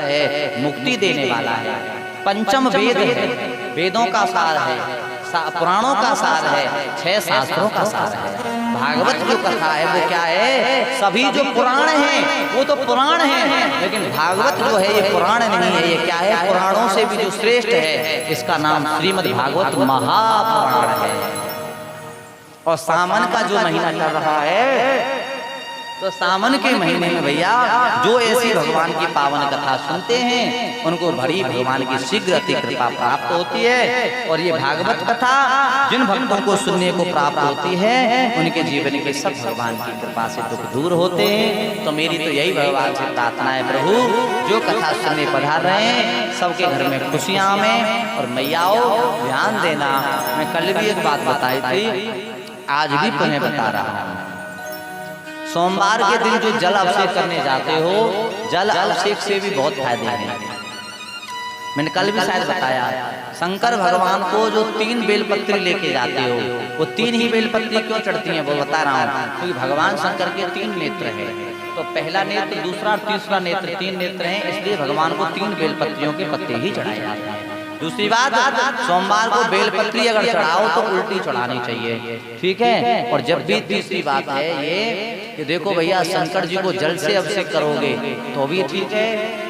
है, मुक्ति देने वाला है। पंचम वेद है, वेदों का सार है, पुराणों का सार है, 6 शास्त्रों का सार है। भागवत जो कथा है वो क्या है? सभी जो पुराण हैं वो तो पुराण हैं, लेकिन भागवत जो है ये पुराण नहीं है, ये क्या है? पुराणों से भी जो श्रेष्ठ है, इसका नाम श्रीमद् भागवत महापुराण है। और सावन का जो महीना चल रहा है, तो सावन के महीने में भैया जो ऐसी भगवान की पावन कथा सुनते हैं उनको बड़ी भगवान की शीघ्र अति कृपा प्राप्त होती है। और ये भागवत कथा जिन भक्तों को सुनने को प्राप्त होती है उनके जीवन के सब भगवान की कृपा से दुख दूर होते हैं। तो मेरी तो यही भगवान से प्रार्थना है, प्रभु जो कथा सुनने पधार रहे हैं सबके घर में खुशियां में, और मैयाओ ध्यान देना। मैं कल भी एक बात बताई थी, आज भी तुम्हें बता रहा हूँ। सोमवार के दिन जो जल अभिषेक करने जाते हो, जल अभिषेक से भी बहुत फायदे हैं। मैंने कल भी शायद बताया, शंकर भगवान को जो 3 बेलपत्री लेके जाते हो, वो 3 ही बेलपत्री क्यों चढ़ती हैं वो बता रहा हूँ। क्योंकि भगवान शंकर के 3 नेत्र हैं, तो पहला नेत्र, दूसरा और तीसरा नेत्र, 3 नेत्र हैं, इसलिए भगवान को 3 बेलपत्रियों के पत्ते ही चढ़ाए जाते हैं। दूसरी बात, सोमवार को बेलपत्री अगर चढ़ाओ तो उल्टी चढ़ानी चाहिए, ठीक है। और जब भी तीसरी बात है ये कि देखो भैया, शंकर जी को जल से अभिषेक करोगे तो भी ठीक है,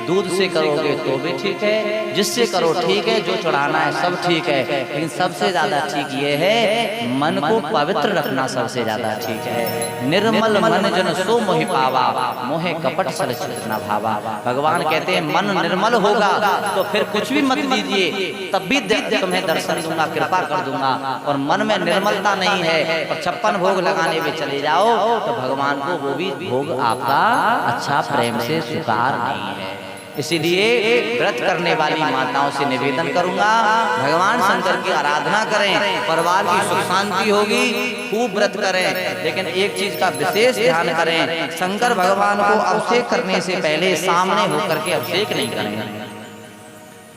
दूध से करोगे तो भी ठीक है, जिससे करो ठीक है, जो चढ़ाना है सब ठीक है, लेकिन सबसे ज्यादा ठीक ये है मन को पवित्र रखना, सबसे ज्यादा ठीक है। निर्मल मन जन सो मोहि पावा, मोहे कपट सर चित न भावा। भगवान कहते हैं मन निर्मल होगा तो फिर कुछ भी मत दीजिए, तब भी तुम्हें दर्शन दूंगा, कृपा कर दूंगा। और मन में निर्मलता नहीं है और 56 भोग लगाने में चले जाओ तो भगवान को वो भी भोग आपका अच्छा प्रेम से स्वीकार नहीं है। इसीलिए व्रत करने वाली माताओं से निवेदन करूंगा, भगवान शंकर की आराधना करें, परिवार की सुख शांति होगी, खूब व्रत करें। लेकिन एक चीज का विशेष ध्यान करें, शंकर भगवान को अभिषेक करने से पहले सामने होकर के अभिषेक नहीं करें।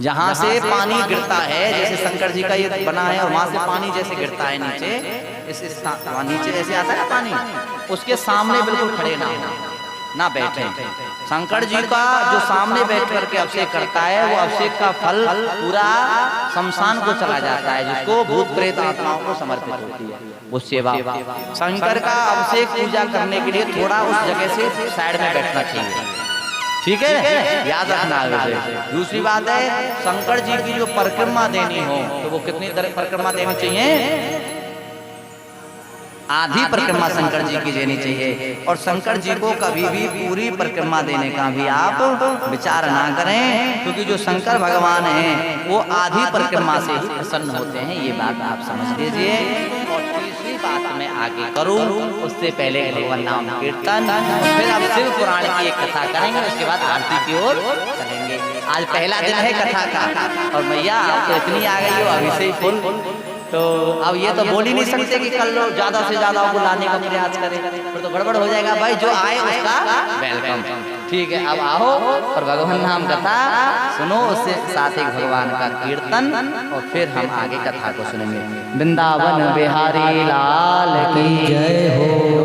जहाँ से पानी गिरता है, जैसे शंकर जी का ये बना है और वहां से पानी जैसे गिरता है नीचे, नीचे जैसे आता है पानी, उसके सामने बिल्कुल खड़े ना बैठे। शंकर जी का जो सामने बैठ करके अभिषेक करता है वो अभिषेक का फल पूरा शमशान को चला जाता है, जिसको भूत प्रेत आत्माओं को समर्पित होती है वो सेवा। शंकर का अभिषेक पूजा करने के लिए थोड़ा उस जगह से साइड में बैठना चाहिए, ठीक है, याद रखना है। दूसरी बात है, शंकर जी की जो परिक्रमा देनी हो तो वो कितनी तरह परिक्रमा देनी चाहिए? आधी परिक्रमा शंकर जी की देनी चाहिए। और शंकर जी को कभी भी पूरी परिक्रमा देने का भी आप विचार ना करें, क्योंकि जो शंकर भगवान हैं वो आधी परिक्रमा से ही प्रसन्न होते हैं, ये बात आप समझ लीजिए। और तीसरी बात मैं आगे करूं उससे पहले भगवान नाम कीर्तन, फिर आप शिव पुराण की एक कथा करेंगे, उसके बाद आरती की ओर चलेंगे। आज पहला दिन है कथा का, और मैया आप तो इतनी आ गई हो अभी से फुल, तो अब ये तो बोल ही नहीं सकते कि कल लोग ज्यादा से ज्यादा बुलाने का प्रयास करें, फिर तो गड़बड़ हो जाएगा। भाई जो आए उसका वेलकम, ठीक है। अब आओ और भगवान नाम कथा सुनो, उससे साथ ही भगवान का कीर्तन, और फिर हम आगे कथा को सुनेंगे। वृंदावन बिहारी लाल की जय हो।